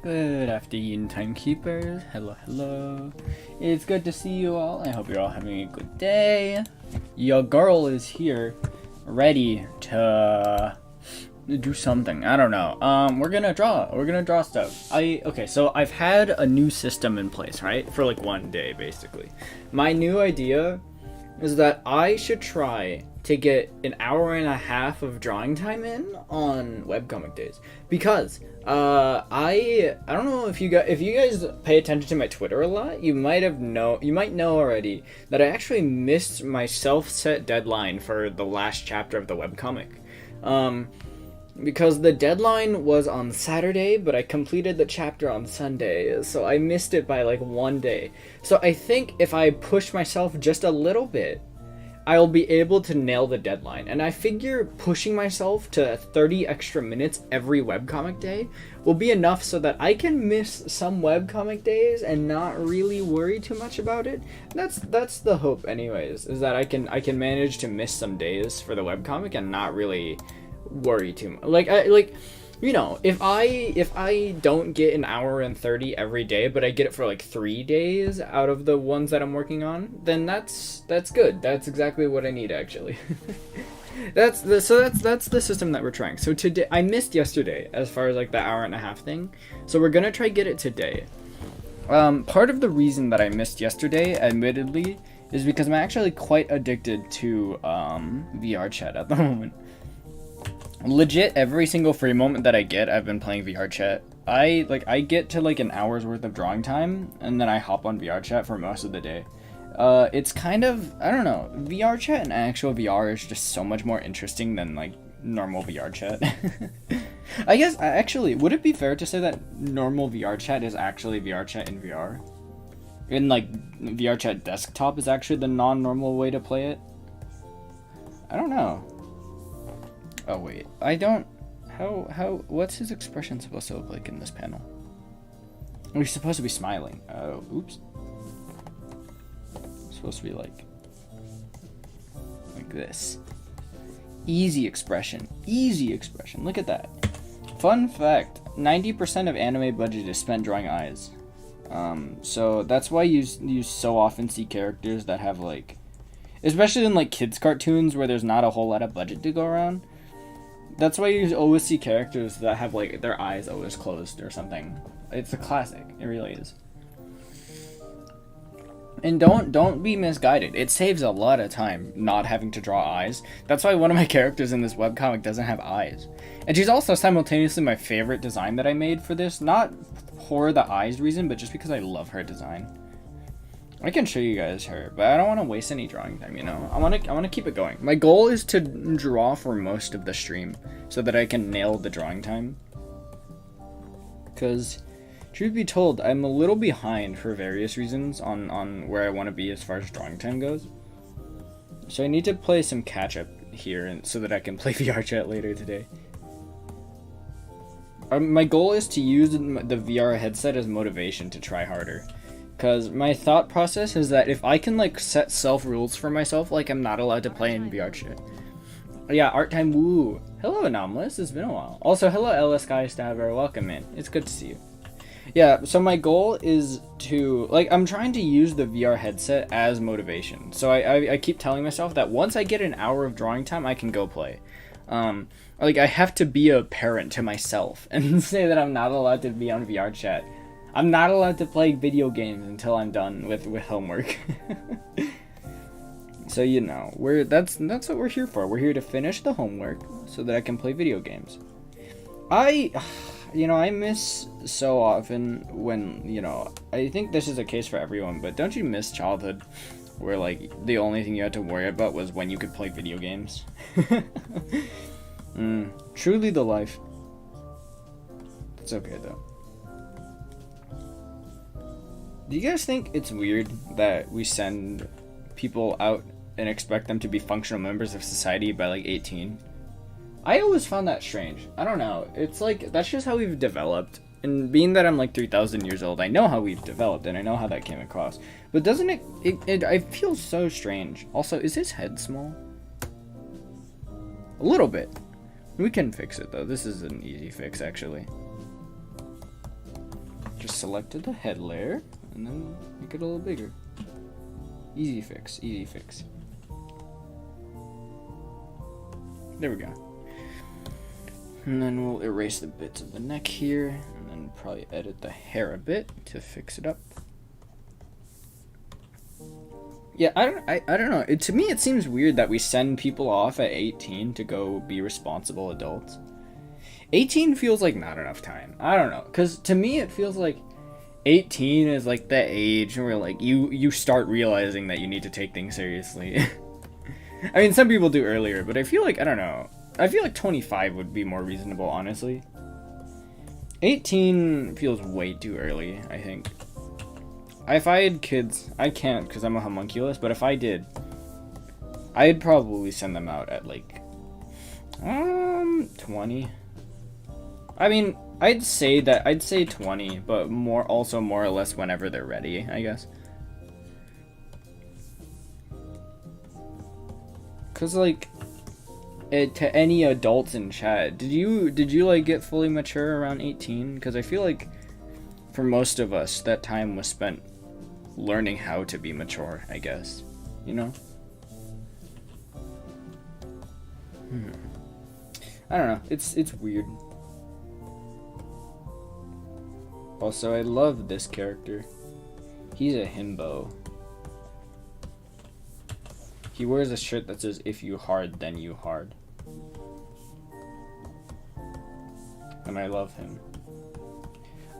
Good afternoon, timekeepers. Hello, hello. It's good to see you all. I hope you're all having a good day. Your girl is here, ready to do something. I don't know. We're gonna draw. We're gonna draw stuff. Okay, so I've had a new system in place, right? For like one day, basically. My new idea is that I should try to get an hour and a half of drawing time in on webcomic days, because I don't know if you guys pay attention to my Twitter a lot, you might know already that I actually missed my self-set deadline for the last chapter of the webcomic. Because the deadline was on Saturday, but I completed the chapter on Sunday, so I missed it by like one day. So I think if I push myself just a little bit, I'll be able to nail the deadline. And I figure pushing myself to 30 extra minutes every webcomic day will be enough so that I can miss some webcomic days and not really worry too much about it. That's the hope anyways, is that I can manage to miss some days for the webcomic and not really worry too much. You know, if I don't get an hour and 30 every day, but I get it for like 3 days out of the ones that I'm working on, then that's good. That's exactly what I need, actually. that's the system that we're trying. So today, I missed yesterday as far as like the hour and a half thing, so we're gonna try get it today. Part of the reason that I missed yesterday, admittedly, is because I'm actually quite addicted to VR chat at the moment. Legit, every single free moment that I get, I've been playing VR chat. I get to like an hour's worth of drawing time, and then I hop on VR chat for most of the day. It's kind of, I don't know, VR chat and actual VR is just so much more interesting than like normal VR chat. I guess, actually, would it be fair to say that normal VR chat is actually VR chat in VR? In like, VR chat desktop is actually the non-normal way to play it? I don't know. Oh wait, I don't, what's his expression supposed to look like in this panel? Oh, he's supposed to be smiling. Oh, oops. It's supposed to be like this. Easy expression, look at that. Fun fact, 90% of anime budget is spent drawing eyes. So that's why you so often see characters that have like, especially in like kids cartoons where there's not a whole lot of budget to go around. That's why you always see characters that have like their eyes always closed or something. It's a classic. It really is. And don't be misguided. It saves a lot of time not having to draw eyes. That's why one of my characters in this webcomic doesn't have eyes. And she's also simultaneously my favorite design that I made for this. Not for the eyes reason, but just because I love her design. I can show you guys her, but I don't want to waste any drawing time, you know? I want to keep it going. My goal is to draw for most of the stream so that I can nail the drawing time. Because, truth be told, I'm a little behind for various reasons on where I want to be as far as drawing time goes. So I need to play some catch-up here so that I can play VR chat later today. My goal is to use the VR headset as motivation to try harder. Because my thought process is that if I can like set self-rules for myself, like I'm not allowed to play in VR chat. Yeah, art time, woo. Hello, Anomalous, it's been a while. Also, hello, LS Sky Stabber, welcome in. It's good to see you. Yeah, so my goal is to, like, I'm trying to use the VR headset as motivation. So I keep telling myself that once I get an hour of drawing time, I can go play. Like, I have to be a parent to myself and say that I'm not allowed to be on VR chat. I'm not allowed to play video games until I'm done with homework. So, you know, that's what we're here for. We're here to finish the homework so that I can play video games. I miss so often when, you know, I think this is a case for everyone, but don't you miss childhood where, like, the only thing you had to worry about was when you could play video games? Truly the life. It's okay, though. Do you guys think it's weird that we send people out and expect them to be functional members of society by like 18? I always found that strange. I don't know. It's like, that's just how we've developed. And being that I'm like 3,000 years old, I know how we've developed and I know how that came across. But doesn't it feels so strange. Also, is his head small? A little bit. We can fix it though. This is an easy fix actually. Just selected the head layer and then make it a little bigger. Easy fix, easy fix. There we go. And then we'll erase the bits of the neck here, and then probably edit the hair a bit to fix it up. Yeah, I don't know. To me, it seems weird that we send people off at 18 to go be responsible adults. 18 feels like not enough time. I don't know, because to me it feels like 18 is like the age where like you start realizing that you need to take things seriously. I mean, some people do earlier, but I feel like, I don't know. I feel like 25 would be more reasonable, honestly. 18 feels way too early, I think. If I had kids, I can't because I'm a homunculus, but if I did, I'd probably send them out at like 20. I mean, I'd say 20, but more or less whenever they're ready, I guess. Cause like, to any adults in chat, did you like get fully mature around 18? Cause I feel like for most of us, that time was spent learning how to be mature, I guess. You know? I don't know. It's weird. Also, I love this character. He's a himbo. He wears a shirt that says, "If you hard, then you hard." And I love him.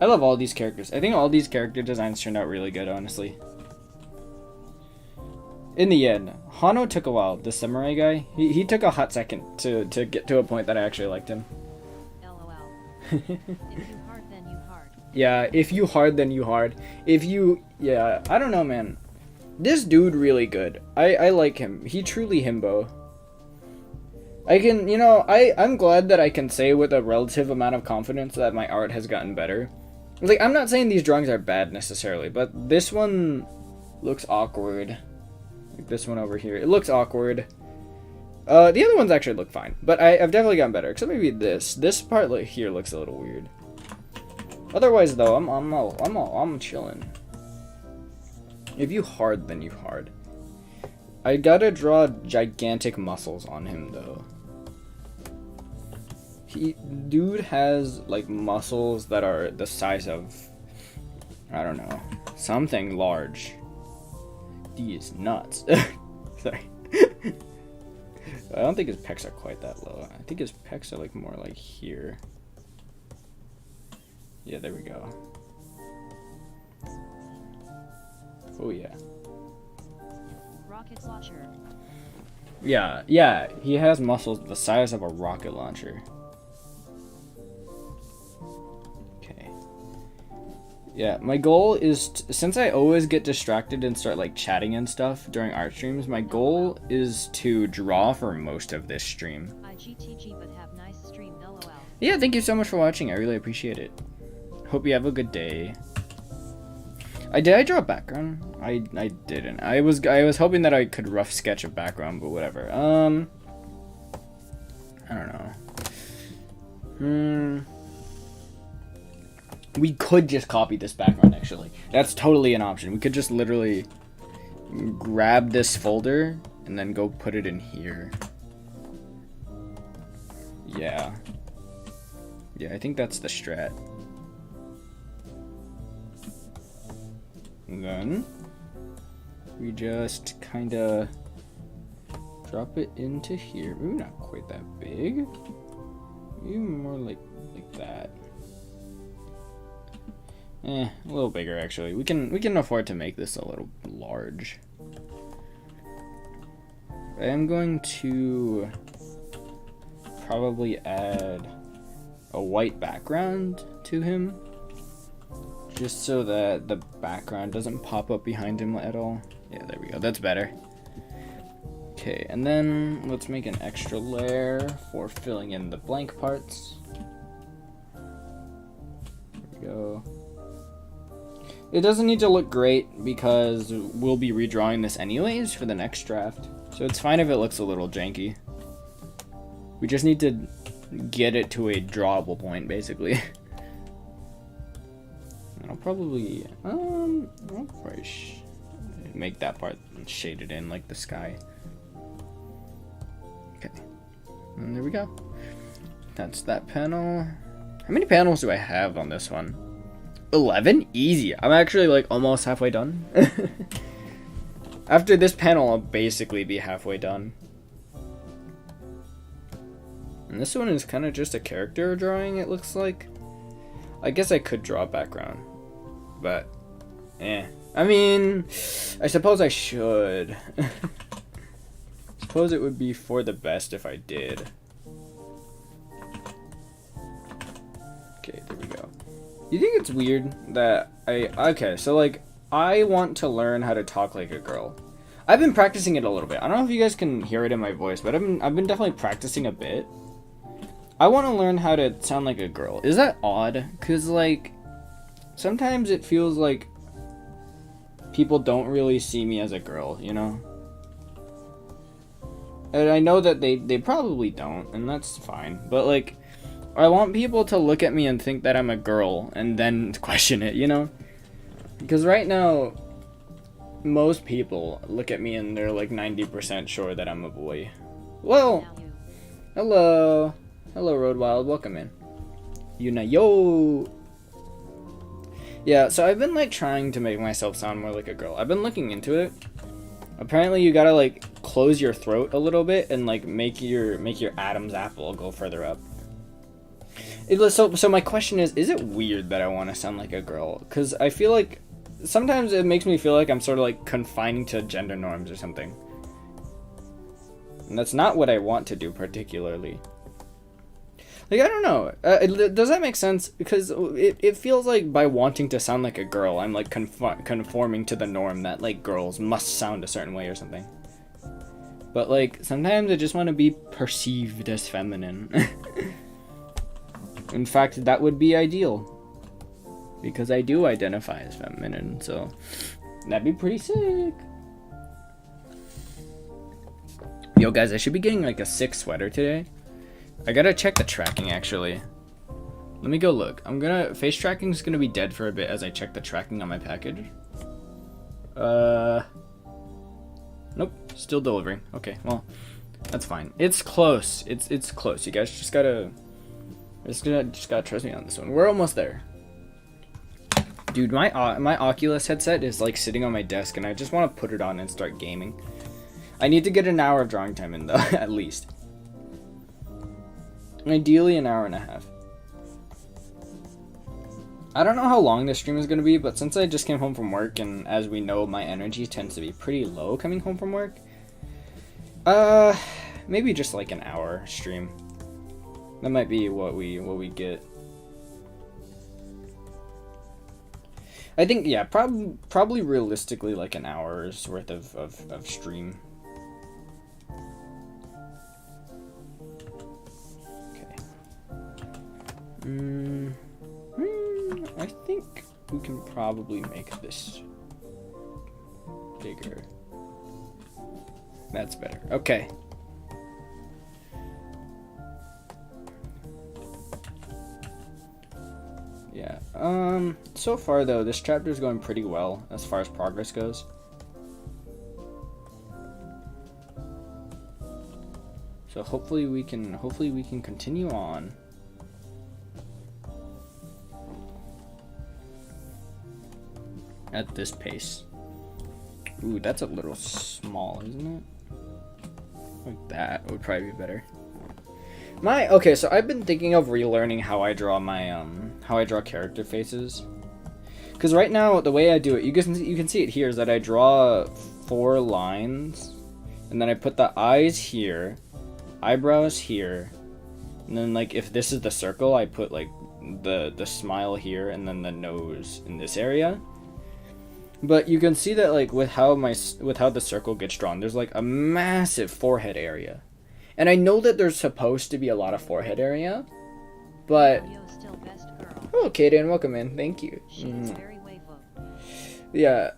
I love all these characters. I think all these character designs turned out really good, honestly. In the end, Hano took a while. The samurai guy, he took a hot second to get to a point that I actually liked him. LOL. If you hard, then you hard. Yeah, if you hard, then you hard. Yeah, I don't know, man. This dude really good. I like him. He truly himbo. I'm glad that I can say with a relative amount of confidence that my art has gotten better. Like, I'm not saying these drawings are bad necessarily, but this one looks awkward. Like this one over here. It looks awkward. The other ones actually look fine, but I've definitely gotten better. Except maybe this part like here looks a little weird. Otherwise though, I'm chilling. If you hard, then you hard. I gotta draw gigantic muscles on him though. Dude has like muscles that are the size of, I don't know, something large. D is nuts. Sorry. I don't think his pecs are quite that low. I think his pecs are like more like here. Yeah, there we go. Oh yeah. Rocket launcher. Yeah, he has muscles the size of a rocket launcher. Okay. Yeah, my goal is, since I always get distracted and start like chatting and stuff during art streams, my goal is to draw for most of this stream. IGTG, but have nice stream, LOL. Yeah, thank you so much for watching. I really appreciate it. Hope you have a good day. Did I draw a background? I didn't. I was hoping that I could rough sketch a background, but whatever. I don't know. We could just copy this background, actually. That's totally an option. We could just literally grab this folder and then go put it in here. Yeah. Yeah, I think that's the strat. And then we just kind of drop it into here. Maybe not quite that big. Maybe more like that. A little bigger actually. We can afford to make this a little large. I am going to probably add a white background to him, just so that the background doesn't pop up behind him at all. Yeah, there we go. That's better. Okay, and then let's make an extra layer for filling in the blank parts. There we go. It doesn't need to look great because we'll be redrawing this anyways for the next draft. So it's fine if it looks a little janky. We just need to get it to a drawable point, basically. I'll I'll probably make that part shaded in like the sky. Okay, and there we go. That's that panel. How many panels do I have on this one? 11? Easy. I'm actually like almost halfway done. After this panel, I'll basically be halfway done. And this one is kind of just a character drawing, it looks like. I guess I could draw a background, but I mean, I suppose I should. Suppose it would be for the best if I did. Okay, there we go. You think it's weird that okay, so like I want to learn how to talk like a girl. I've been practicing it a little bit. I don't know if you guys can hear it in my voice, but I've been definitely practicing a bit. I want to learn how to sound like a girl. Is that odd? Cause like sometimes it feels like people don't really see me as a girl, you know? And I know that they probably don't, and that's fine. But like I want people to look at me and think that I'm a girl and then question it, you know? Because right now, most people look at me and they're like 90% sure that I'm a boy. Well, hello. Hello, Road Wild. Welcome in. Yunayo. Yeah, so I've been like trying to make myself sound more like a girl. I've been looking into it. Apparently, you gotta like close your throat a little bit and like make your Adam's apple go further up. So my question is it weird that I want to sound like a girl? Because I feel like sometimes it makes me feel like I'm sort of like confining to gender norms or something. And that's not what I want to do particularly. Like, I don't know. Does that make sense? Because it feels like by wanting to sound like a girl, I'm like conforming to the norm that like girls must sound a certain way or something. But like sometimes I just want to be perceived as feminine. In fact, that would be ideal. Because I do identify as feminine, so that'd be pretty sick. Yo guys, I should be getting like a 6 sweater today. I gotta check the tracking actually. Let me go look. Face tracking is gonna be dead for a bit as I check the tracking on my package. Nope, still delivering. Okay, well, that's fine. It's close. It's close. You guys just gotta trust me on this one. We're almost there. Dude, my Oculus headset is like sitting on my desk and I just want to put it on and start gaming. I need to get an hour of drawing time in though, at least. Ideally an hour and a half. I don't know how long this stream is going to be, but since I just came home from work and as we know my energy tends to be pretty low coming home from work, maybe just like an hour stream. That might be what we get. I think, yeah, probably realistically like an hour's worth of stream. Okay. I think we can probably make this bigger. That's better. Okay. Yeah. So far though, this chapter is going pretty well as far as progress goes. So hopefully we can continue on. At this pace. Ooh, that's a little small, isn't it? Like that would probably be better. Okay, so I've been thinking of relearning how I draw my how I draw character faces. Because right now the way I do it, you can see it here, is that I draw 4 lines, and then I put the eyes here, eyebrows here, and then like if this is the circle, I put like the smile here, and then the nose in this area. But you can see that like with how the circle gets drawn, there's like a massive forehead area. And I know that there's supposed to be a lot of forehead area, but oh, Kaden, welcome in. Thank you. Yeah,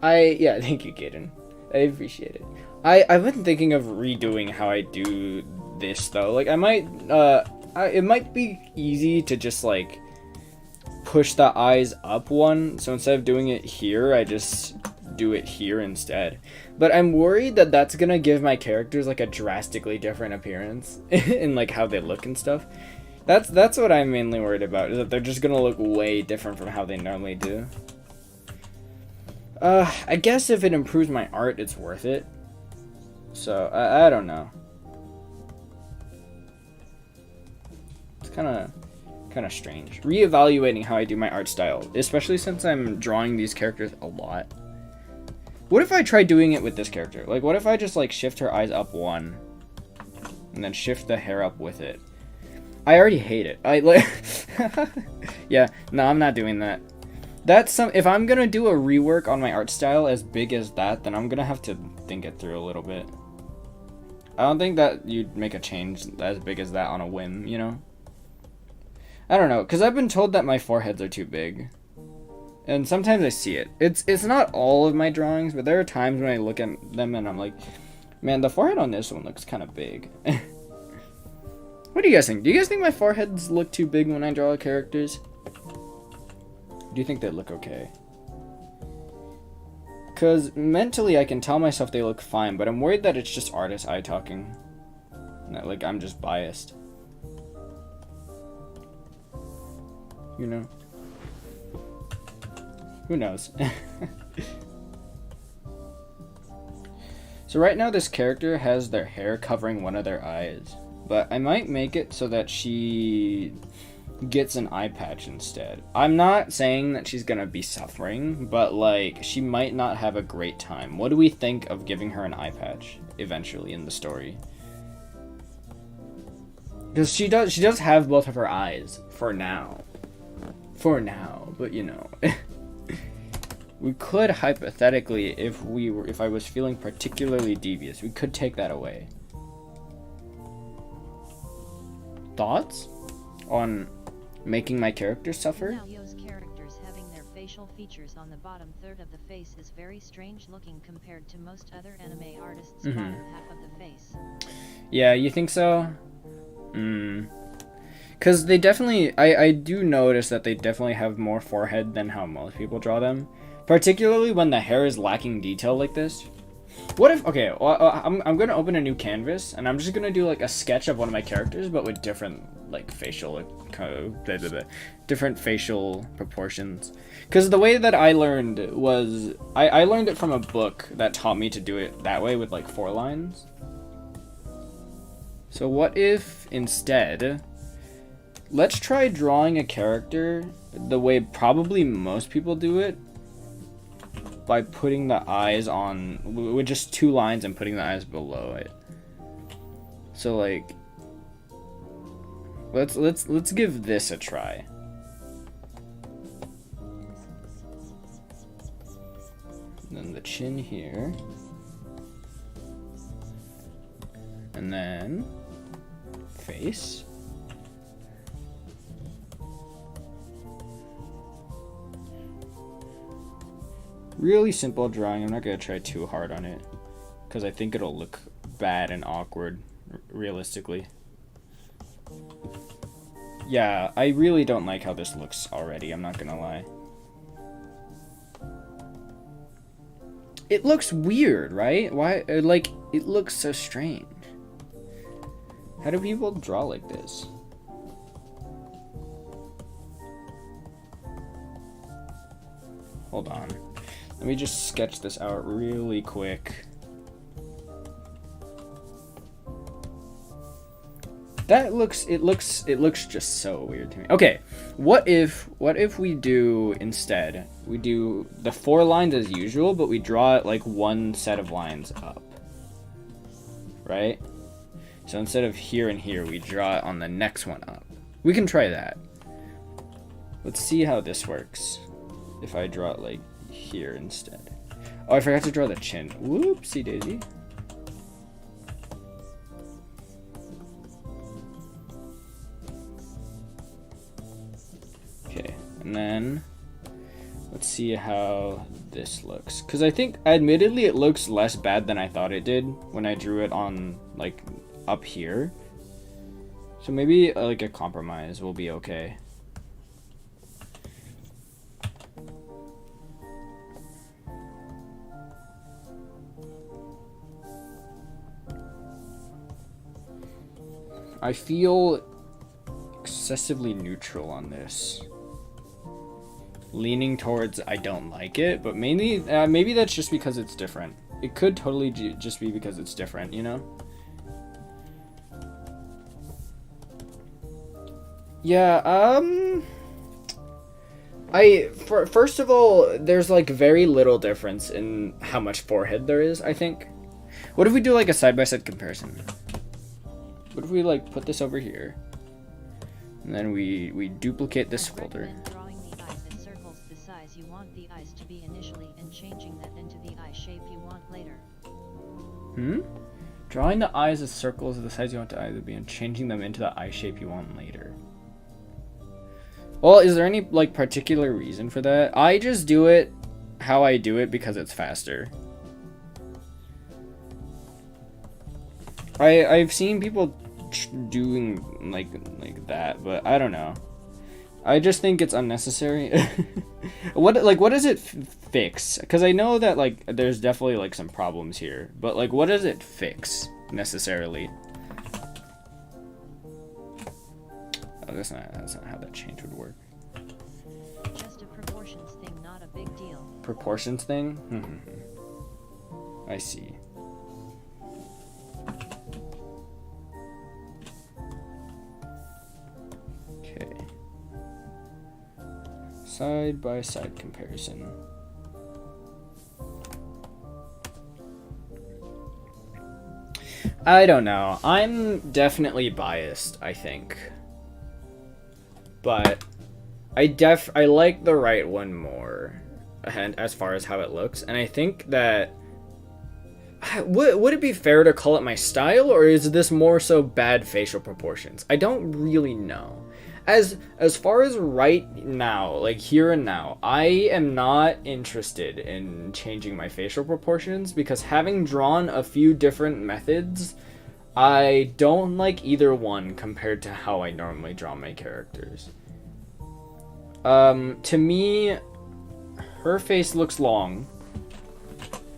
thank you, Kaden. I appreciate it. I've been thinking of redoing how I do this though. Like I might it might be easy to just like push the eyes up one. So instead of doing it here, I just do it here instead. But I'm worried that that's gonna give my characters like a drastically different appearance in like how they look and stuff. That's what I'm mainly worried about, is that they're just gonna look way different from how they normally do. I guess if it improves my art, it's worth it. So I don't know. It's kind of strange. Reevaluating how I do my art style, especially since I'm drawing these characters a lot. What if I try doing it with this character? Like, what if I just like shift her eyes up one, and then shift the hair up with it? I already hate it. I like. Yeah, no, I'm not doing that. That's some. If I'm gonna do a rework on my art style as big as that, then I'm gonna have to think it through a little bit. I don't think that you'd make a change as big as that on a whim, you know? I don't know, because I've been told that my foreheads are too big. And sometimes I see it. It's not all of my drawings, but there are times when I look at them and I'm like, man, the forehead on this one looks kind of big. What do you guys think? Do you guys think my foreheads look too big when I draw characters? Do you think they look okay? Because mentally I can tell myself they look fine, but I'm worried that it's just artist eye talking. That, like, I'm just biased. You know? Who knows? So right now this character has their hair covering one of their eyes. But I might make it so that she gets an eye patch instead. I'm not saying that she's gonna be suffering, but like, she might not have a great time. What do we think of giving her an eye patch eventually in the story? Because she does have both of her eyes for now. But you know. We could hypothetically, if I was feeling particularly devious, we could take that away. Thoughts on making my character suffer? Yunayo's characters having their facial features on the bottom third of the face is very strange looking compared to most other anime artists' bottom half of the face. Yeah, you think so? Because they definitely, I do notice that they definitely have more forehead than how most people draw them. Particularly when the hair is lacking detail like this. What if, okay, well, I'm going to open a new canvas, and I'm just going to do, like, a sketch of one of my characters, but with different, like, facial, different facial proportions. Because the way that I learned was, I learned it from a book that taught me to do it that way with, like, 4 lines. So what if, instead, let's try drawing a character the way probably most people do it, by putting the eyes on with just 2 lines and putting the eyes below it. So like, let's give this a try. And then the chin here, and then face. Really simple drawing. I'm not going to try too hard on it, because I think it'll look bad and awkward, realistically. Yeah, I really don't like how this looks already, I'm not going to lie. It looks weird, right? Why, like, it looks so strange. How do people draw like this? Hold on. Let me just sketch this out really quick. That looks, it looks just so weird to me. Okay, what if we do, instead, we do the 4 lines as usual, but we draw it like 1 set of lines up, right? So instead of here and here, we draw it on the next one up. We can try that. Let's see how this works. If I draw it like here instead. Oh, I forgot to draw the chin. Whoopsie daisy. Okay, and then let's see how this looks. Because I think, admittedly, it looks less bad than I thought it did when I drew it on, like, up here. So maybe, like, a compromise will be okay. I feel excessively neutral on this. Leaning towards I don't like it, but maybe that's just because it's different. It could totally just be because it's different, you know? Yeah, first of all, there's like very little difference in how much forehead there is, I think. What if we do like a side-by-side comparison? What if we like put this over here? And then we duplicate this folder. Drawing the eyes in circles the size you want the eyes to be initially and changing that into the eye shape you want later. Drawing the eyes as circles of the size you want the eyes to be and changing them into the eye shape you want later. Well, is there any like particular reason for that? I just do it how I do it because it's faster. I've seen people doing like that, but I don't know. I just think it's unnecessary. What does it fix? Because I know that like there's definitely like some problems here, but like what does it fix necessarily? Oh, that's not how that change would work. Just a proportions thing, not a big deal. Proportions thing? I see. Okay. Side by side comparison. I don't know. I'm definitely biased, I think. But I like the right one more, and as far as how it looks, and I think that would it be fair to call it my style, or is this more so bad facial proportions? I don't really know. As far as right now, like here and now, I am not interested in changing my facial proportions because having drawn a few different methods, I don't like either one compared to how I normally draw my characters. To me, her face looks long.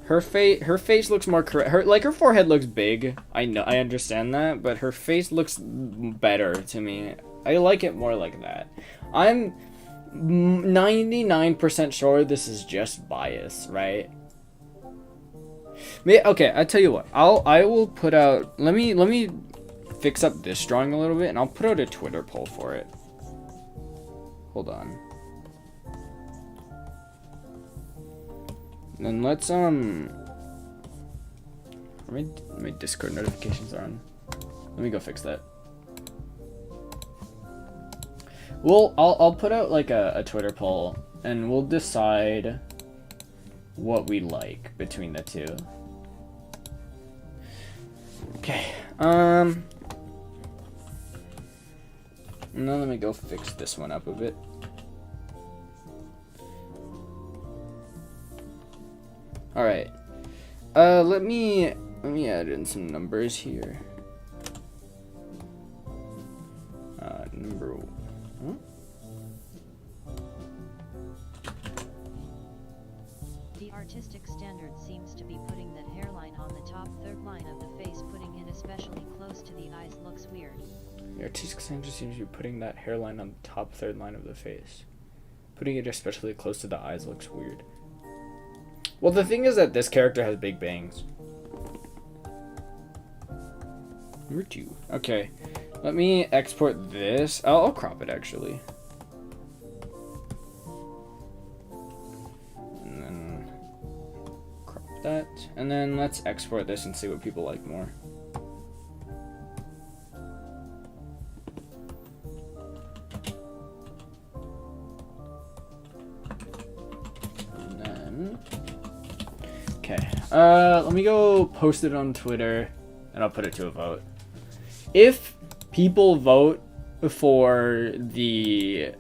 Her face looks more correct. Her forehead looks big. I know, I understand that, but her face looks better to me. I like it more like that. I'm 99% sure this is just bias, right? Okay, I tell you what. I will put out. Let me fix up this drawing a little bit, and I'll put out a Twitter poll for it. Hold on. And then let's my Discord notifications are on. Let me go fix that. I'll put out like a Twitter poll, and we'll decide what we like between the two. Okay. Now let me go fix this one up a bit. All right. Let me add in some numbers here. Number. Huh? The artistic standard seems to be putting that hairline on the top third line of the face, putting it especially close to the eyes looks weird. The artistic standard seems to be putting that hairline on the top third line of the face. Putting it especially close to the eyes looks weird. Well, the thing is that this character has big bangs. Number 2. Okay. Let me export this. I'll crop it actually. And then crop that. And then let's export this and see what people like more. And then okay. Let me go post it on Twitter and I'll put it to a vote. If people vote for the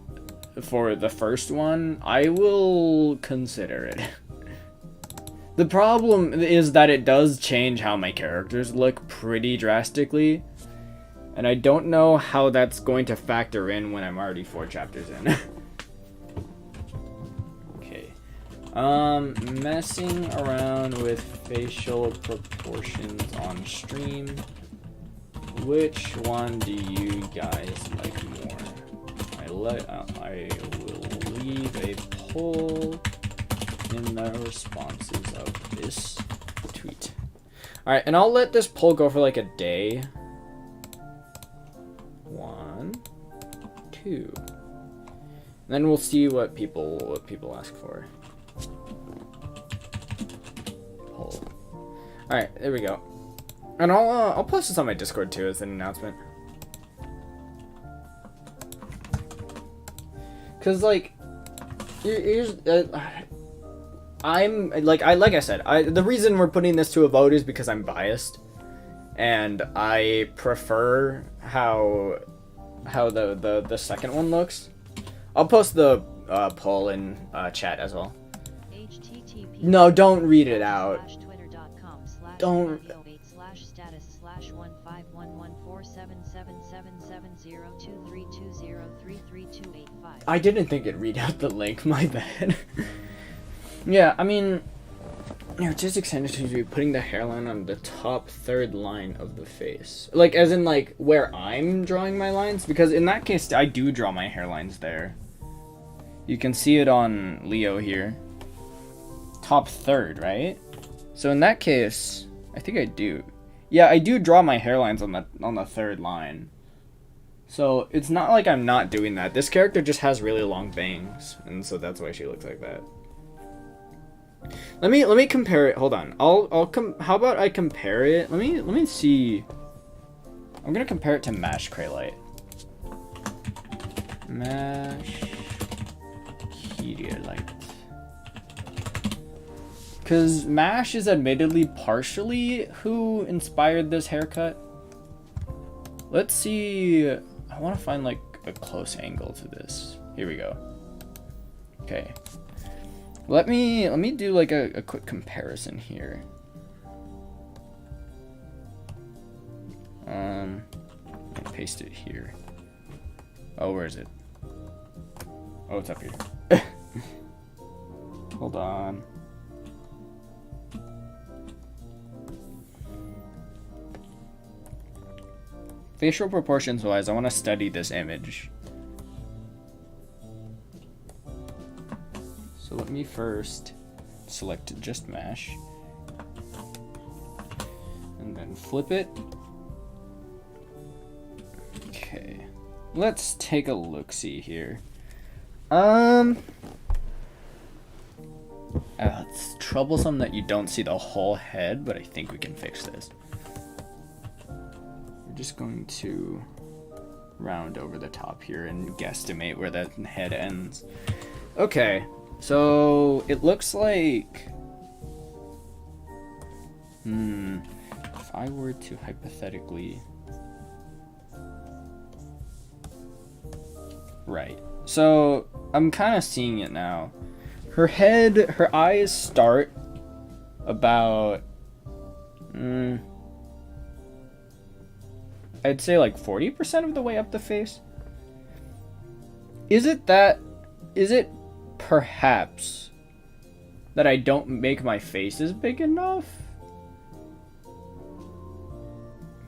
first one, I will consider it. The problem is that it does change how my characters look pretty drastically, and I don't know how that's going to factor in when I'm already 4 chapters in. Okay. Messing around with facial proportions on stream. Which one do you guys like more? I will leave a poll in the responses of this tweet. All right, and I'll let this poll go for like a day. 1, 2. And then we'll see what people ask for. Poll. All right, there we go. And I'll post this on my Discord too as an announcement. Cause like, I'm like I said, the reason we're putting this to a vote is because I'm biased, and I prefer how the second one looks. I'll post the poll in chat as well. No, don't read it out. Don't. I didn't think it'd read out the link, my bad. Yeah, I mean, artistic tendency to be putting the hairline on the top third line of the face. Like, as in, like, where I'm drawing my lines? Because in that case, I do draw my hairlines there. You can see it on Leo here. Top third, right? So in that case, I think I do. Yeah, I do draw my hairlines on the third line. So it's not like I'm not doing that. This character just has really long bangs, and so that's why she looks like that. Let me compare it. Hold on. How about I compare it? Let me see. I'm gonna compare it to Mash Kraylite. Mash Kraylite. Because Mash is admittedly partially who inspired this haircut. Let's see. I want to find like a close angle to this. Here we go. Okay. Let me do like a quick comparison here. Paste it here. Oh, where is it? Oh, it's up here. Hold on. Facial proportions wise, I want to study this image. So let me first select just Mash. And then flip it. Okay. Let's take a look-see here. It's troublesome that you don't see the whole head, but I think we can fix this. Just going to round over the top here and guesstimate where that head ends. Okay, so it looks like if I were to hypothetically, right, so I'm kind of seeing it now. Her eyes start about I'd say like 40% of the way up the face. Is it perhaps that I don't make my faces big enough?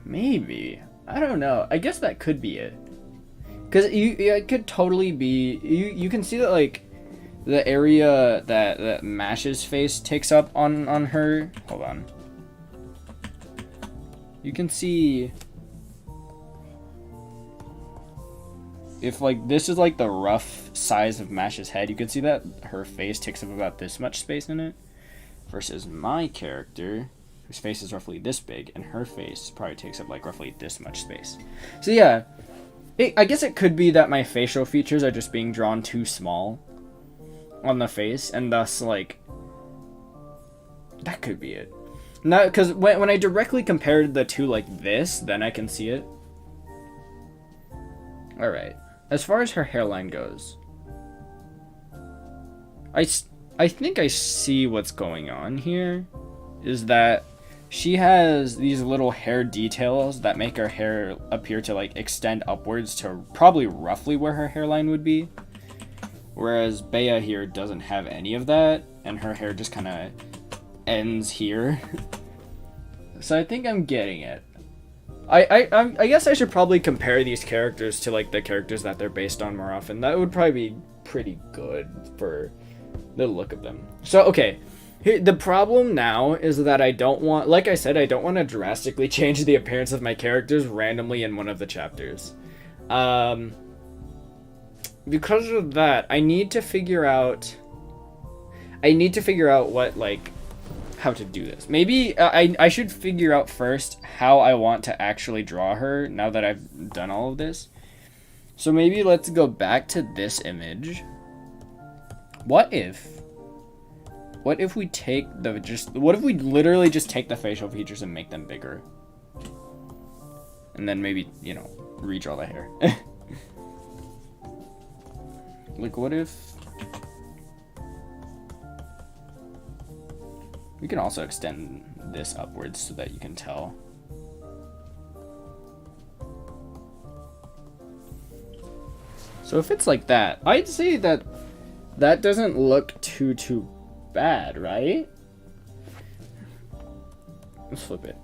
Maybe. I don't know. I guess that could be it. Because it could totally be... You can see that, like, the area that Mash's face takes up on her... Hold on. You can see... If, like, this is, like, the rough size of Mash's head, you can see that her face takes up about this much space in it. Versus my character, whose face is roughly this big, and her face probably takes up, like, roughly this much space. So, yeah. I guess it could be that my facial features are just being drawn too small on the face, and thus, like... That could be it. No, because when I directly compared the two like this, then I can see it. Alright. As far as her hairline goes, I think I see what's going on here. Is that she has these little hair details that make her hair appear to like extend upwards to probably roughly where her hairline would be. Whereas Bea here doesn't have any of that, and her hair just kind of ends here. So I think I'm getting it. I guess I should probably compare these characters to like the characters that they're based on more often. That would probably be pretty good for the look of them. So okay, the problem now is that I don't want, like I said, I don't want to drastically change the appearance of my characters randomly in one of the chapters. Because of that, I need to figure out what, like, how to do this. Maybe I should figure out first how I want to actually draw her now that I've done all of this. So maybe let's go back to this image. What if we take what if we literally just take the facial features and make them bigger? And then maybe, you know, redraw the hair. Like, what if we can also extend this upwards so that you can tell. So if it's like that, I'd say that doesn't look too bad, right? Let's flip it.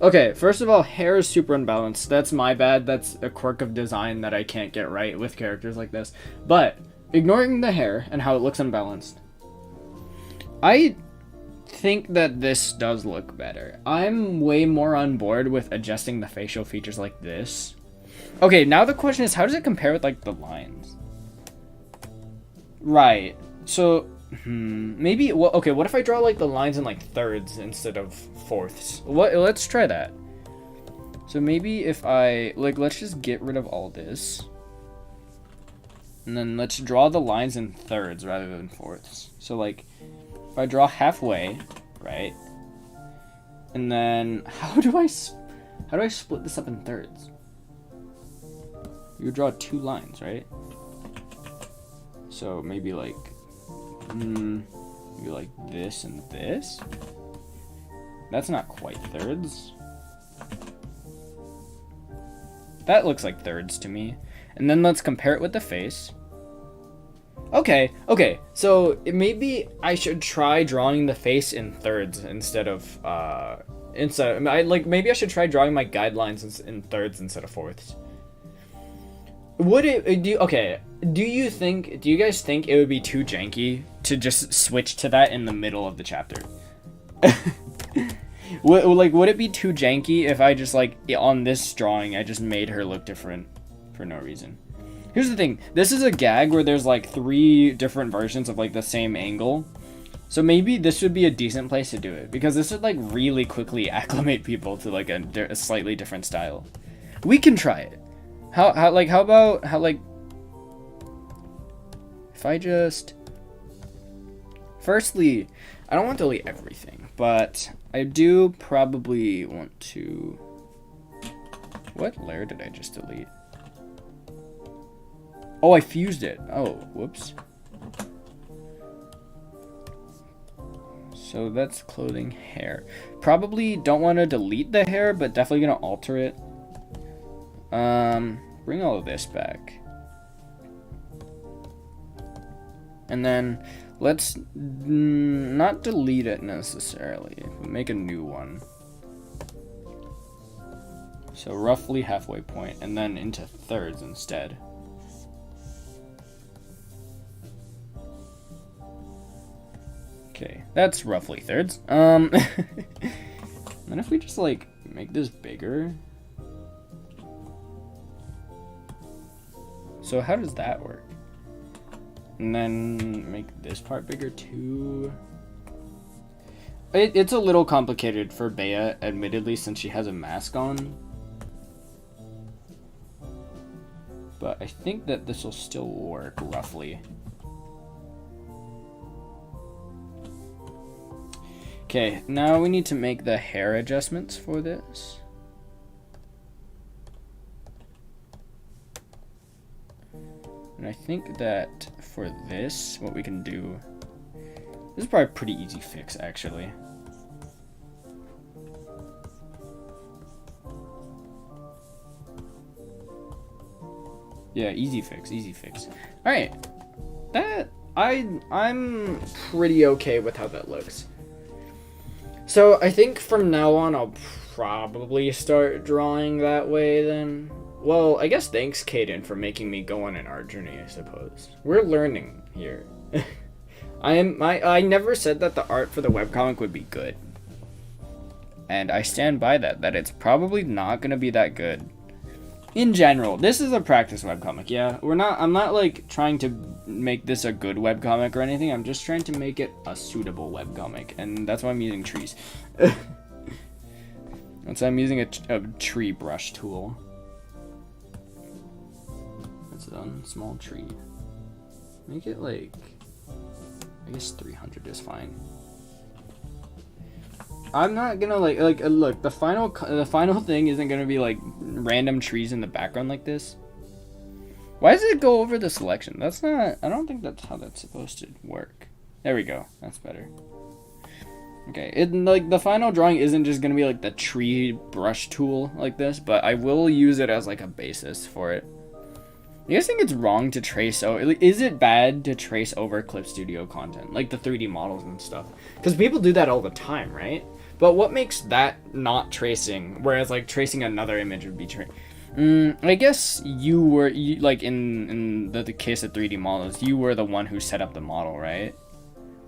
Okay, first of all, hair is super unbalanced. That's my bad. That's a quirk of design that I can't get right with characters like this. But ignoring the hair and how it looks unbalanced, I think that this does look better. I'm way more on board with adjusting the facial features like this. Okay, now the question is, how does it compare with like the lines? Right. So maybe, well, okay, what if I draw like the lines in like thirds instead of fourths? Let's try that. So maybe if I like, let's just get rid of all this, and then let's draw the lines in thirds rather than fourths. So like, if I draw halfway, right? And then how do I split this up in thirds? You draw 2 lines, right? So maybe like this and this. That's not quite thirds. That looks like thirds to me. And then let's compare it with the face. Okay, so maybe I should try drawing the face in thirds instead of maybe I should try drawing my guidelines in thirds instead of fourths. Do you guys think it would be too janky to just switch to that in the middle of the chapter? Would it be too janky if I just, like, on this drawing I just made her look different for no reason? Here's the thing, this is a gag where there's like 3 different versions of like the same angle. So maybe this would be a decent place to do it, because this would like really quickly acclimate people to like a slightly different style. We can try it. How about if I just, firstly, I don't want to delete everything, but I do probably want to, what layer did I just delete? Oh, I fused it. Oh, whoops. So that's clothing, hair. Probably don't want to delete the hair, but definitely gonna alter it. Bring all of this back. And then let's not delete it necessarily, but make a new one. So roughly halfway point, and then into thirds instead. Okay, that's roughly thirds. Then if we just like make this bigger. So how does that work? And then make this part bigger too. It's a little complicated for Bea, admittedly, since she has a mask on. But I think that this will still work roughly. Okay, now we need to make the hair adjustments for this. And I think that for this, what we can do, this is probably a pretty easy fix, actually. Yeah, easy fix, easy fix. All right, I'm pretty okay with how that looks. So I think from now on I'll probably start drawing that way then. Well, I guess thanks, Caden, for making me go on an art journey, I suppose. We're learning here. I never said that the art for the webcomic would be good. And I stand by that it's probably not gonna be that good. In general, this is a practice webcomic, yeah. I'm not like trying to make this a good webcomic or anything, I'm just trying to make it a suitable webcomic, and that's why I'm using trees. And so I'm using a tree brush tool. That's done, small tree. Make it like, I guess 300 is fine. I'm not gonna look, the final thing isn't gonna be like random trees in the background like this. Why does it go over the selection? That's not, I don't think that's how that's supposed to work. There we go, that's better. Okay, like the final drawing isn't just gonna be like the tree brush tool like this, but I will use it as like a basis for it. You guys think it's wrong to trace over? Is it bad to trace over Clip Studio content, like the 3D models and stuff? Because people do that all the time, right? But what makes that not tracing, whereas like tracing another image would be I guess you were like in the case of 3D models, you were the one who set up the model, right?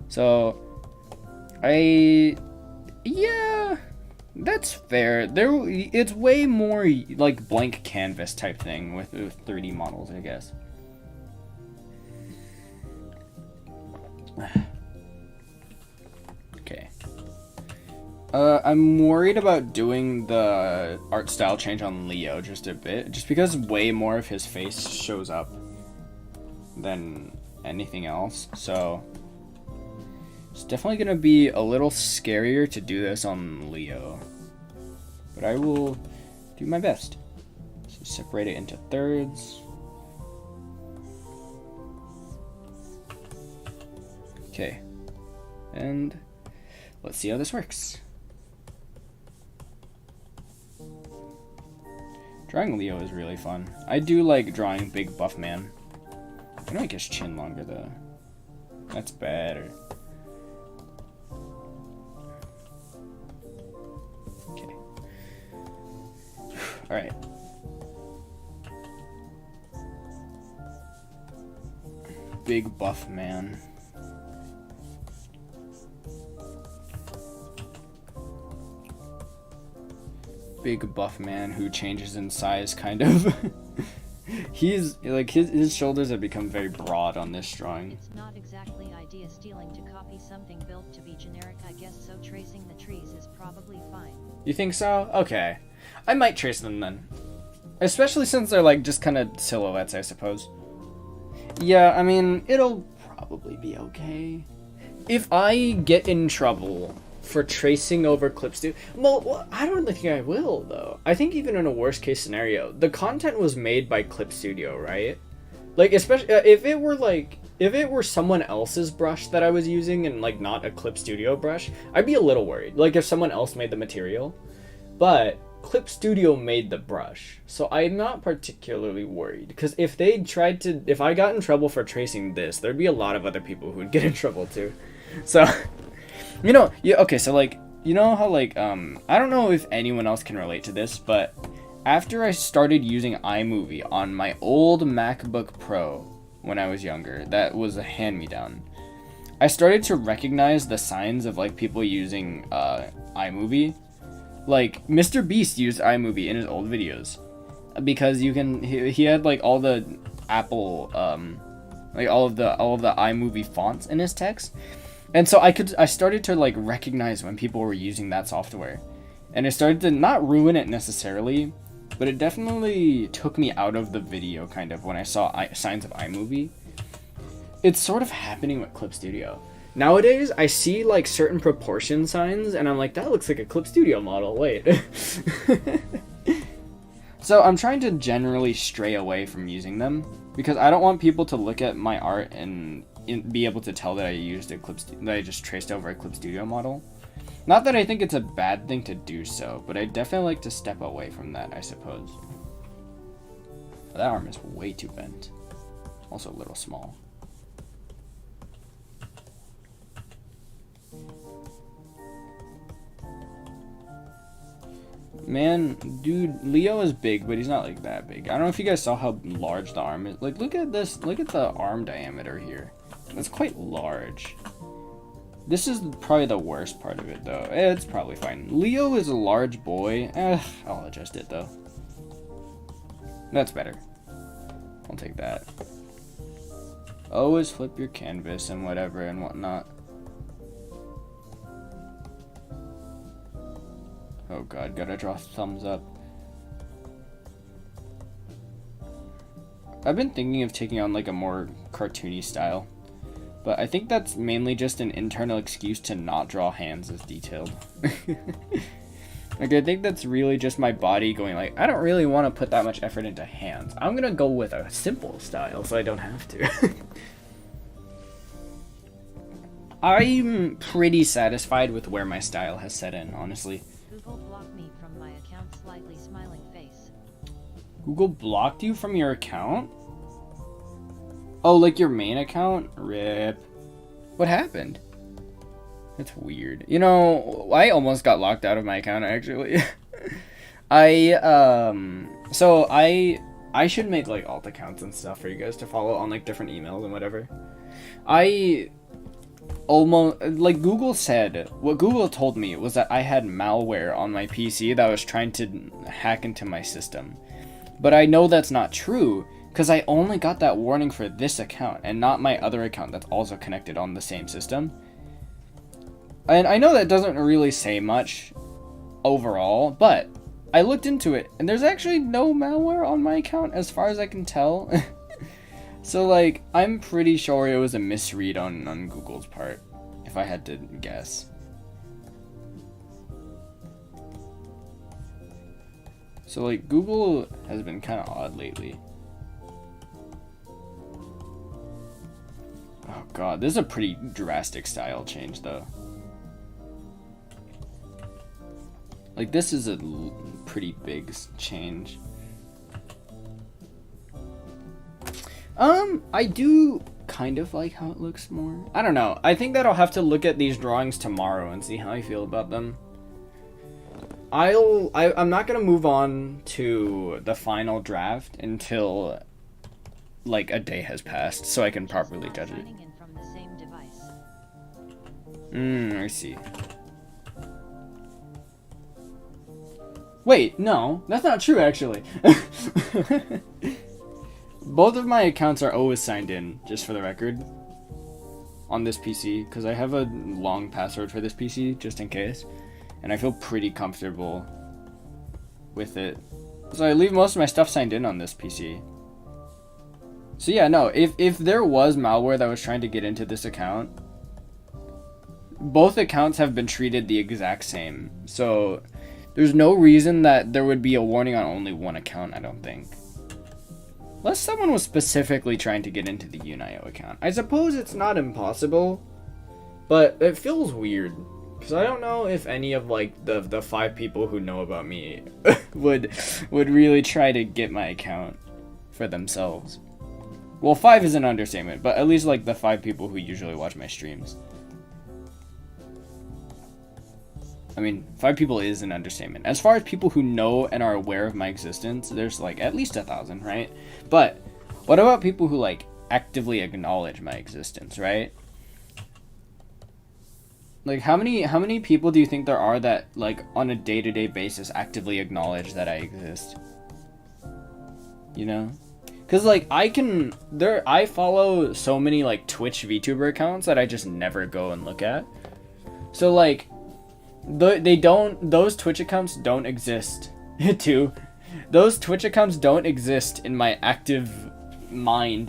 So, yeah, that's fair. It's way more like blank canvas type thing with 3D models, I guess. Okay. I'm worried about doing the art style change on Leo just a bit, just because way more of his face shows up than anything else. So it's definitely gonna be a little scarier to do this on Leo, but I will do my best. So separate it into thirds. Okay, and let's see how this works. Drawing Leo is really fun. I do like drawing big buff man. I'm gonna make his chin longer though. That's better. Okay. Alright. Big buff man. Big buff man who changes in size, kind of. He's like his shoulders have become very broad on this drawing. It's not exactly idea stealing to copy something built to be generic, I guess, so tracing the trees is probably fine. You think so? Okay. I might trace them then. Especially since they're like just kind of silhouettes, I suppose. Yeah, I mean, it'll probably be okay. If I get in trouble for tracing over Clip Studio, well, I don't think I will though. I think even in a worst case scenario, the content was made by Clip Studio, right? Like, especially if it were someone else's brush that I was using and like not a Clip Studio brush, I'd be a little worried. Like if someone else made the material, but Clip Studio made the brush, so I'm not particularly worried. Because if I got in trouble for tracing this, there'd be a lot of other people who'd get in trouble too. So. You know, yeah, okay, so like, you know how like, I don't know if anyone else can relate to this, but after I started using iMovie on my old MacBook Pro when I was younger, that was a hand-me-down, I started to recognize the signs of like people using iMovie. Like, Mr. Beast used iMovie in his old videos, because he had like all the Apple, like all of the iMovie fonts in his text. And so I started to like recognize when people were using that software, and it started to not ruin it necessarily, but it definitely took me out of the video kind of when I saw signs of iMovie. It's sort of happening with Clip Studio. Nowadays, I see like certain proportion signs and I'm like, that looks like a Clip Studio model, wait. So I'm trying to generally stray away from using them because I don't want people to look at my art and be able to tell that I used that I just traced over a Clip Studio model. Not that I think it's a bad thing to do so, but I definitely like to step away from that, I suppose. That arm is way too bent. Also a little small. Man, dude, Leo is big, but he's not like that big. I don't know if you guys saw how large the arm is. Like, look at this. Look at the arm diameter here. That's quite large. This is probably the worst part of it, though. It's probably fine. Leo is a large boy. I'll adjust it, though. That's better. I'll take that. Always flip your canvas and whatever and whatnot. Oh god, gotta draw thumbs up. I've been thinking of taking on like a more cartoony style, but I think that's mainly just an internal excuse to not draw hands as detailed. Like, I think that's really just my body going like, I don't really want to put that much effort into hands. I'm gonna go with a simple style so I don't have to. I'm pretty satisfied with where my style has set in, honestly. Google blocked me from my account, slightly smiling face. Google blocked you from your account? Oh, like your main account? RIP. What happened? That's weird. You know, I almost got locked out of my account, actually. So I should make, like, alt accounts and stuff for you guys to follow on, like, different emails and whatever. I almost, like, Google said, what Google told me was that I had malware on my PC that was trying to hack into my system. But I know that's not true, because I only got that warning for this account, and not my other account that's also connected on the same system. And I know that doesn't really say much overall, but I looked into it, and there's actually no malware on my account as far as I can tell. So, like, I'm pretty sure it was a misread on Google's part, if I had to guess. So, like, Google has been kind of odd lately. Oh god, this is a pretty drastic style change, though. Like, this is a pretty big change. I do kind of like how it looks more. I don't know. I think that I'll have to look at these drawings tomorrow and see how I feel about them. I'm not gonna move on to the final draft until like a day has passed, so I can properly judge it. From the same device. I see. Wait, no, that's not true actually. Both of my accounts are always signed in, just for the record, on this PC, because I have a long password for this PC, just in case, and I feel pretty comfortable with it. So I leave most of my stuff signed in on this PC. So yeah, no, if there was malware that was trying to get into this account, both accounts have been treated the exact same. So there's no reason that there would be a warning on only one account, I don't think. Unless someone was specifically trying to get into the Yunayo account. I suppose it's not impossible, but it feels weird. Because I don't know if any of, like, the 5 people who know about me would really try to get my account for themselves. Well, 5 is an understatement, but at least, like, the 5 people who usually watch my streams. I mean, 5 people is an understatement. As far as people who know and are aware of my existence, there's, like, at least 1,000, right? But what about people who, like, actively acknowledge my existence, right? Like, how many people do you think there are that, like, on a day-to-day basis actively acknowledge that I exist? You know? Because, like, I follow so many, like, Twitch VTuber accounts that I just never go and look at. So, like, those Twitch accounts don't exist, too. Those Twitch accounts don't exist in my active mind,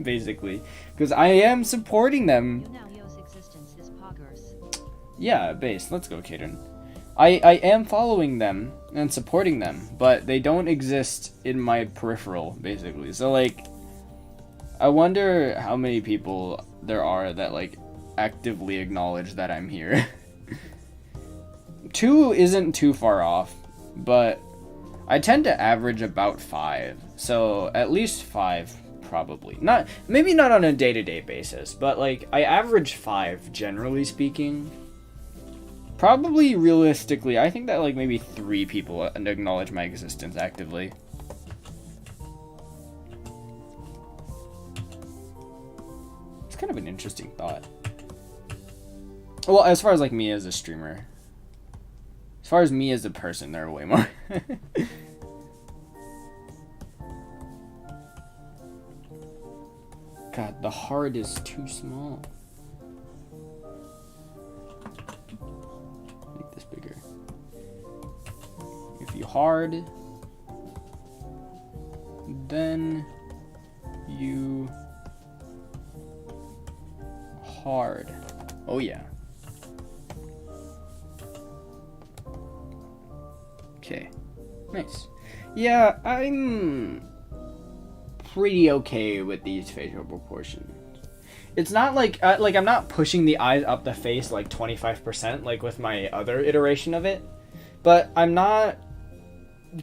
basically. Because I am supporting them. Yunayo's existence is poggers. Yeah, base. Let's go, Kaden. I am following them and supporting them, but they don't exist in my peripheral, basically. So, like, I wonder how many people there are that, like, actively acknowledge that I'm here. 2 isn't too far off, but I tend to average about 5. So, at least 5, probably. Maybe not on a day-to-day basis, but, like, I average 5, generally speaking. Probably realistically, I think that like maybe 3 people acknowledge my existence actively. It's kind of an interesting thought. Well, as far as like me as a streamer. As far as me as a person, there are way more. God, the heart is too small. Make this bigger. If you hard, then you hard. Oh yeah. Okay. Nice. Yeah, I'm pretty okay with these facial proportions. It's not like I'm not pushing the eyes up the face like 25% like with my other iteration of it, but I'm not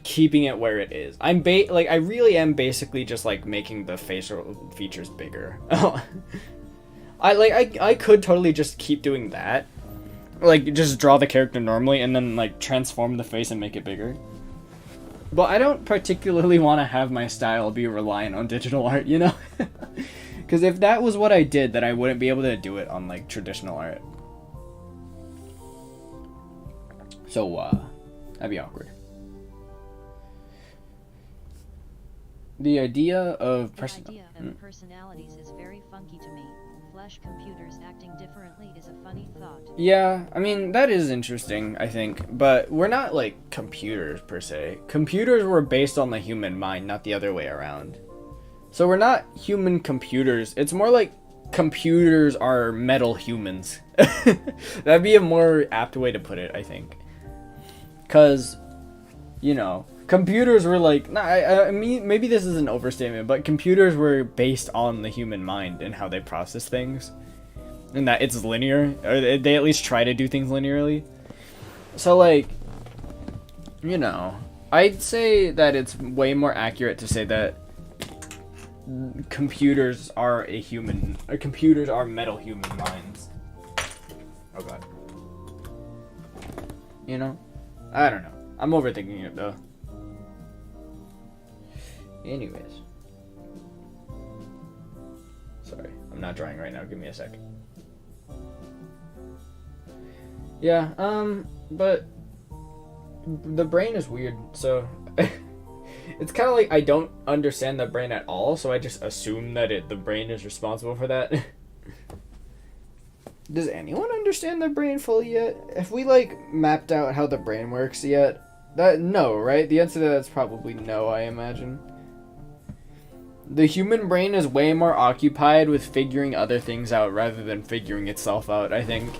keeping it where it is. I really am basically just like making the facial features bigger. I could totally just keep doing that. Like just draw the character normally and then like transform the face and make it bigger. But I don't particularly want to have my style be reliant on digital art, you know? Because if that was what I did, then I wouldn't be able to do it on like traditional art. So that'd be awkward. The idea of personalities is very funky to me. Flesh computers acting differently is a funny thought. Yeah, I mean, that is interesting, I think. But we're not, like, computers, per se. Computers were based on the human mind, not the other way around. So we're not human computers. It's more like computers are metal humans. That'd be a more apt way to put it, I think. Because, you know, computers were like... I mean, maybe this is an overstatement, but computers were based on the human mind and how they process things. And that it's linear, or they at least try to do things linearly. So, like, you know, I'd say that it's way more accurate to say that computers are computers are metal human minds. Oh god. You know? I don't know. I'm overthinking it, though. Anyways. Sorry, I'm not drawing right now. Give me a sec. Yeah, but the brain is weird, so it's kind of like I don't understand the brain at all, so I just assume that the brain is responsible for that. Does anyone understand the brain fully yet? Have we, like, mapped out how the brain works yet? No, right? The answer to that's probably no, I imagine. The human brain is way more occupied with figuring other things out rather than figuring itself out, I think.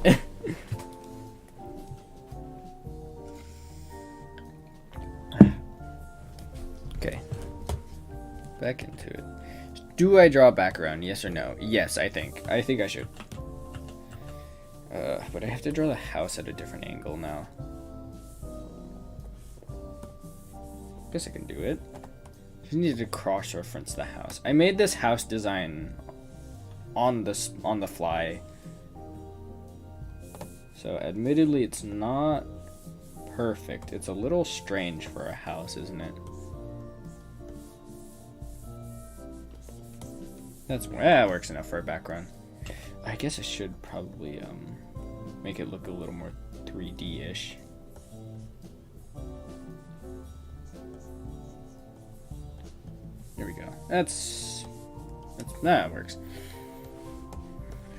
Okay. Back into it. Do I draw a background? Yes or no? Yes, I think. I think I should. But I have to draw the house at a different angle now. Guess I can do it. Just needed to cross-reference the house. I made this house design on the fly. So admittedly, it's not perfect. It's a little strange for a house, isn't it? That works enough for a background. I guess I should probably make it look a little more 3D-ish. There we go. That works.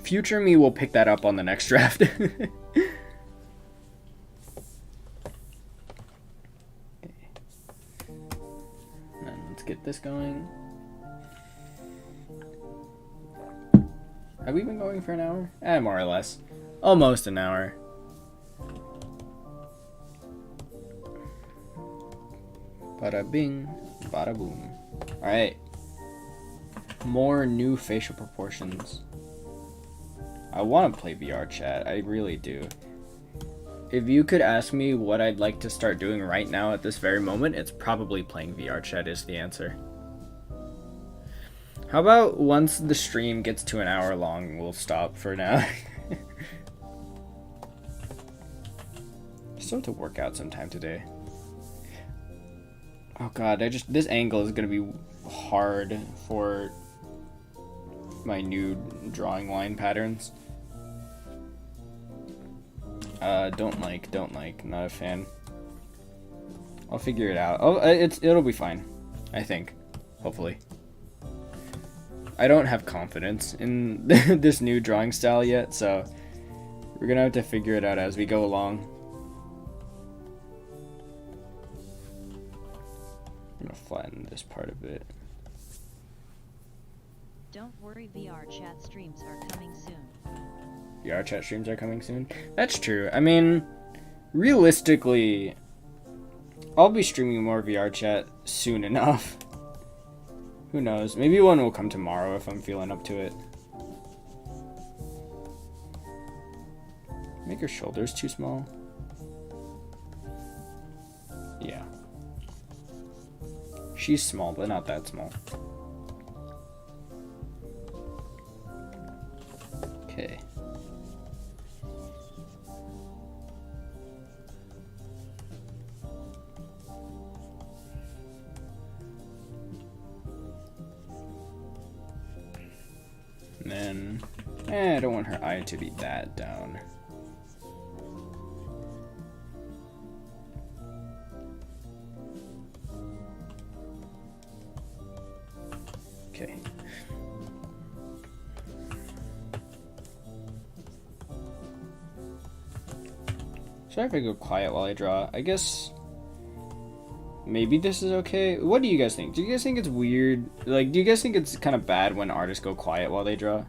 Future me will pick that up on the next draft. Okay. Then let's get this going. Have we been going for an hour? More or less. Almost an hour. Bada bing, bada boom. Alright. More new facial proportions. I want to play VR chat. I really do. If you could ask me what I'd like to start doing right now at this very moment, it's probably playing VR chat is the answer. How about once the stream gets to an hour long, we'll stop for now. still have to work out sometime today. Oh god, this angle is gonna be hard for my new drawing line patterns. Don't like, not a fan. I'll figure it out. Oh, it'll be fine, I think, hopefully. I don't have confidence in this new drawing style yet, so we're gonna have to figure it out as we go along. I'm gonna flatten this part a bit. Don't worry, VR chat streams are coming soon. VR chat streams are coming soon? That's true. I mean, realistically, I'll be streaming more VR chat soon enough. Who knows? Maybe one will come tomorrow if I'm feeling up to it. Make her shoulders too small. Yeah. She's small, but not that small. Okay. And then, I don't want her eye to be that down. Okay. Sorry if I go quiet while I draw. I guess maybe this is okay. What do you guys think? Do you guys think it's weird? Like, do you guys think it's kind of bad when artists go quiet while they draw?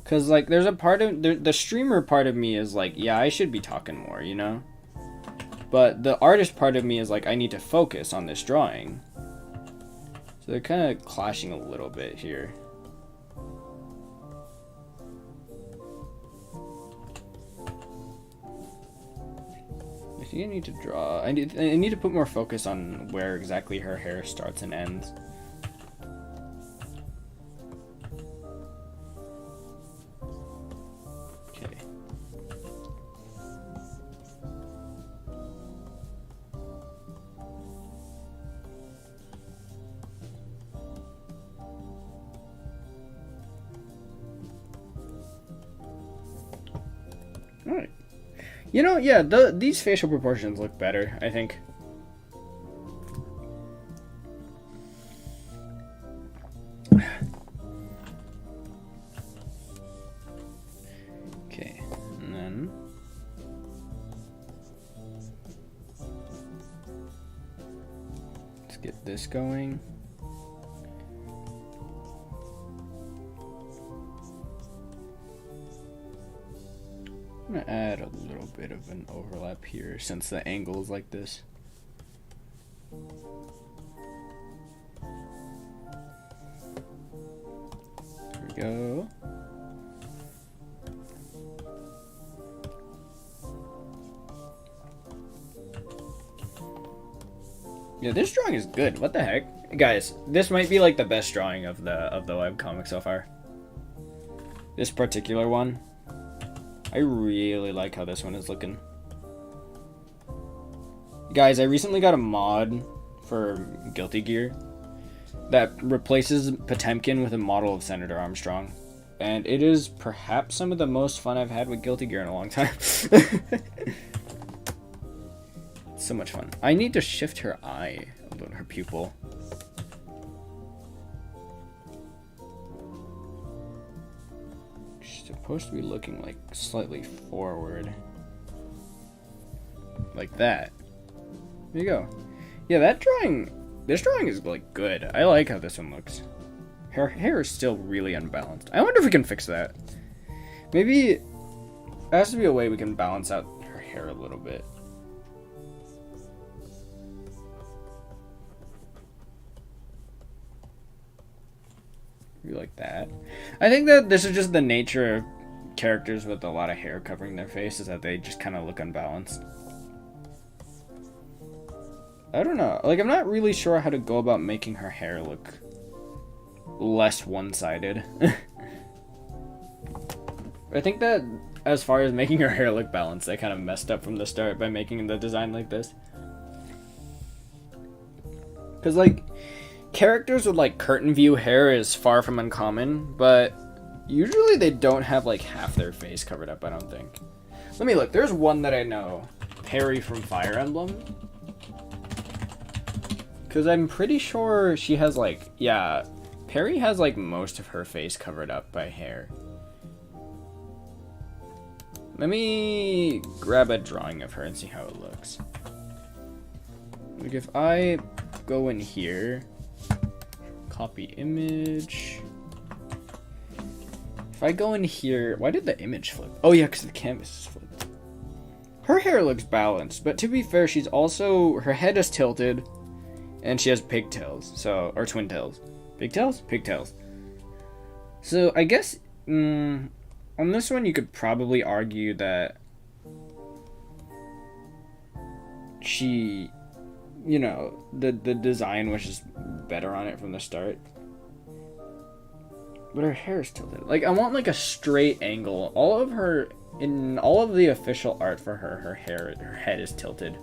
Because, like, there's a part of the streamer part of me is like, yeah, I should be talking more, you know? But the artist part of me is like, I need to focus on this drawing. So they're kind of clashing a little bit here. I think I need to draw. I need to put more focus on where exactly her hair starts and ends. Okay. All right. You know, yeah, these facial proportions look better, I think. Okay, and then let's get this going. I'm gonna add a little bit of an overlap here since the angle is like this. There we go. Yeah, this drawing is good. What the heck? Guys, this might be like the best drawing of the webcomic so far. This particular one. I really like how this one is looking. Guys, I recently got a mod for Guilty Gear that replaces Potemkin with a model of Senator Armstrong. And it is perhaps some of the most fun I've had with Guilty Gear in a long time. So much fun. I need to shift her eye a little, her pupil. Supposed to be looking like slightly forward, like that. There you go. Yeah, this drawing is like good. I like how this one looks. Her hair is still really unbalanced. I wonder if we can fix that. Maybe there has to be a way we can balance out her hair a little bit. Maybe like that. I think that this is just the nature of characters with a lot of hair covering their face, is that they just kind of look unbalanced. I don't know. Like, I'm not really sure how to go about making her hair look less one-sided. I think that as far as making her hair look balanced, I kind of messed up from the start by making the design like this. Because, like, characters with, like, curtain view hair is far from uncommon, but usually they don't have, like, half their face covered up, I don't think. Let me look. There's one that I know. Perry from Fire Emblem. Because I'm pretty sure she has, like, yeah, Perry has, like, most of her face covered up by hair. Let me grab a drawing of her and see how it looks. Like, if I go in here, copy image. If I go in here, why did the image flip? Oh yeah, because the canvas is flipped. Her hair looks balanced, but to be fair, she's also, her head is tilted, and she has pigtails, so, or twin tails. Pigtails? Pigtails. So, I guess, on this one, you could probably argue that she, you know, the design was just better on it from the start. But her hair is tilted. Like, I want, like, a straight angle. In all of the official art for her head is tilted.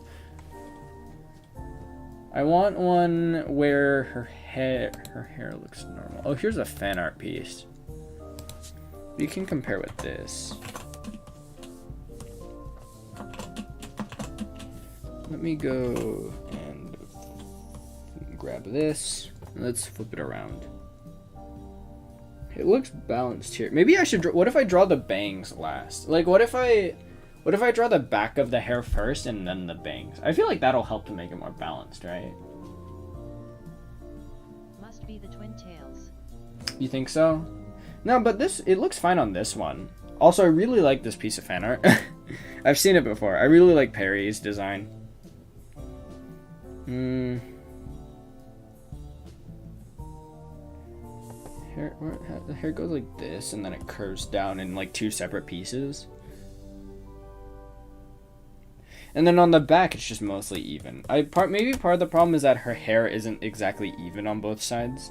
I want one where her hair looks normal. Oh, here's a fan art piece. You can compare with this. Let me go and grab this. Let's flip it around. It looks balanced here. Maybe I should what if I draw the bangs last? Like, what if I draw the back of the hair first and then the bangs? I feel like that'll help to make it more balanced, right? Must be the twin tails. You think so? No, but it looks fine on this one. Also, I really like this piece of fan art. I've seen it before. I really like Perry's design. The hair goes like this, and then it curves down in like two separate pieces. And then on the back, it's just mostly even. Maybe part of the problem is that her hair isn't exactly even on both sides.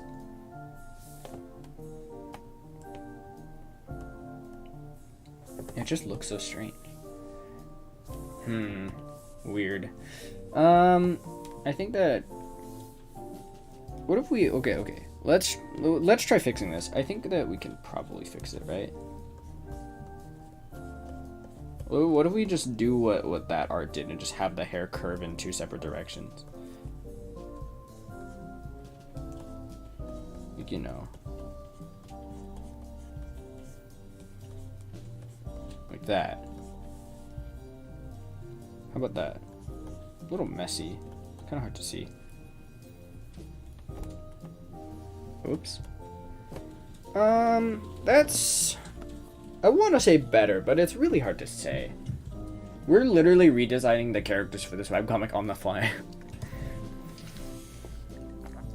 It just looks so strange. Weird. I think that. What if we? Okay. Let's try fixing this. I think that we can probably fix it, right? What if we just do what that art did and just have the hair curve in two separate directions? Like, you know. Like that. How about that? A little messy. Kind of hard to see. Oops. That's... I want to say better, but it's really hard to say. We're literally redesigning the characters for this webcomic on the fly.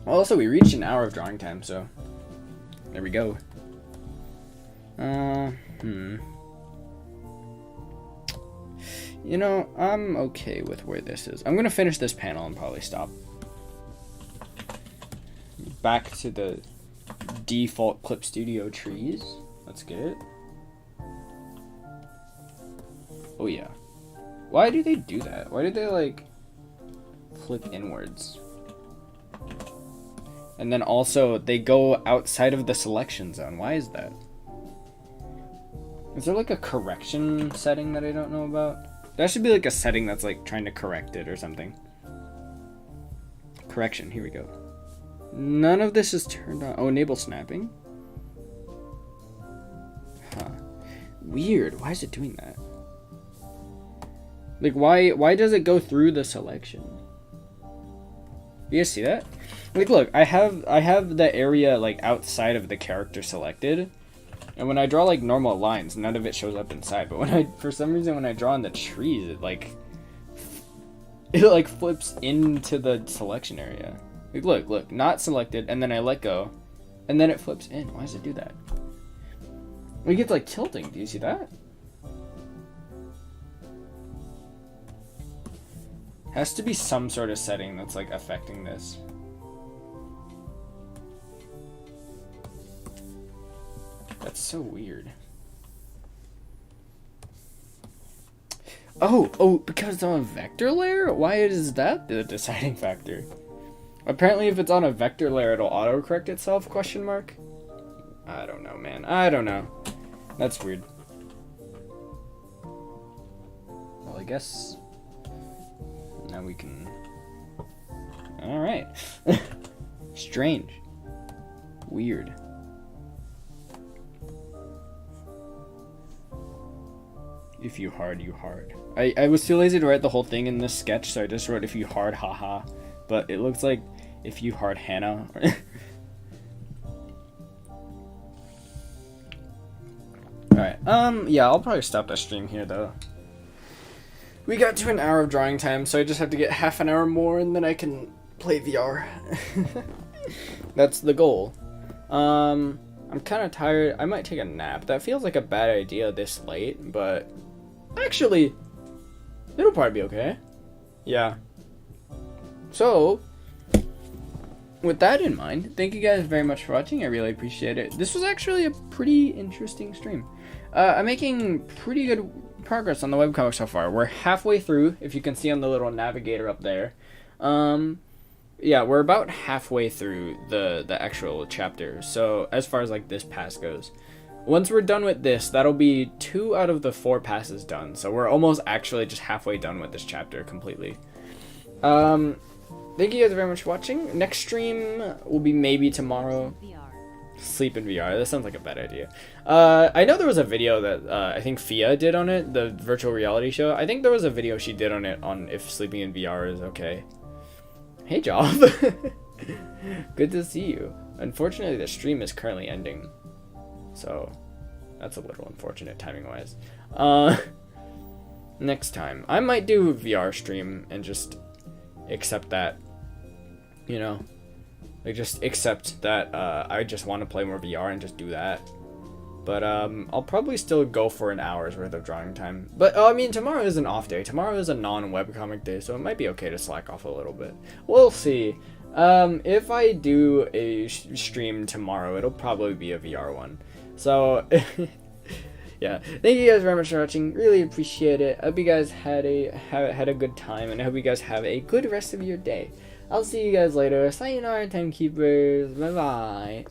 Also, we reached an hour of drawing time, so... There we go. You know, I'm okay with where this is. I'm gonna finish this panel and probably stop. Back to the default Clip Studio trees. Let's get it. Oh yeah. Why do they do that? Why did they like flip inwards? And then also they go outside of the selection zone. Why is that? Is there like a correction setting that I don't know about? That should be like a setting that's like trying to correct it or something. Correction, here we go. None of this is turned on. Oh, enable snapping? Huh. Weird. Why is it doing that? Like, why does it go through the selection? You guys see that? Like, look, I have the area, like, outside of the character selected. And when I draw, like, normal lines, none of it shows up inside. But for some reason, when I draw on the trees, it, like, flips into the selection area. Like, look, not selected, and then I let go, and then it flips in. Why does it do that? Like, it's like tilting. Do you see that? Has to be some sort of setting that's like affecting this. That's so weird. Oh, because it's on a vector layer? Why is that the deciding factor? Apparently if it's on a vector layer, it'll autocorrect itself, question mark? I don't know, man. I don't know. That's weird. Well, I guess now we can... Alright. Strange. Weird. If you hard, you hard. I was too lazy to write the whole thing in this sketch, so I just wrote if you hard, haha. But it looks like if you hard Hannah. Alright, yeah, I'll probably stop the stream here, though. We got to an hour of drawing time, so I just have to get half an hour more, and then I can play VR. That's the goal. I'm kind of tired. I might take a nap. That feels like a bad idea this late, but actually, it'll probably be okay. Yeah. So, with that in mind, thank you guys very much for watching. I really appreciate it. This was actually a pretty interesting stream. I'm making pretty good progress on the webcomic so far. We're halfway through, if you can see on the little navigator up there. Yeah, we're about halfway through the actual chapter. So as far as like this pass goes, once we're done with this, that'll be 2 out of the 4 passes done. So we're almost actually just halfway done with this chapter completely. Thank you guys very much for watching. Next stream will be maybe tomorrow. Sleep in VR. That sounds like a bad idea. I know there was a video that I think Fia did on it, the virtual reality show. I think there was a video she did on it on if sleeping in VR is okay. Hey, Job. Good to see you. Unfortunately, the stream is currently ending. So, that's a little unfortunate timing-wise. Next time. I might do a VR stream and just accept that. You know? Like, just accept that I just want to play more VR and just do that. But I'll probably still go for an hour's worth of drawing time. But I mean, tomorrow is an off day. Tomorrow is a non-webcomic day, so it might be okay to slack off a little bit. We'll see. If I do a stream tomorrow, it'll probably be a VR one. So, yeah. Thank you guys very much for watching. Really appreciate it. I hope you guys had a good time, and I hope you guys have a good rest of your day. I'll see you guys later. Sayonara, timekeepers. Bye-bye.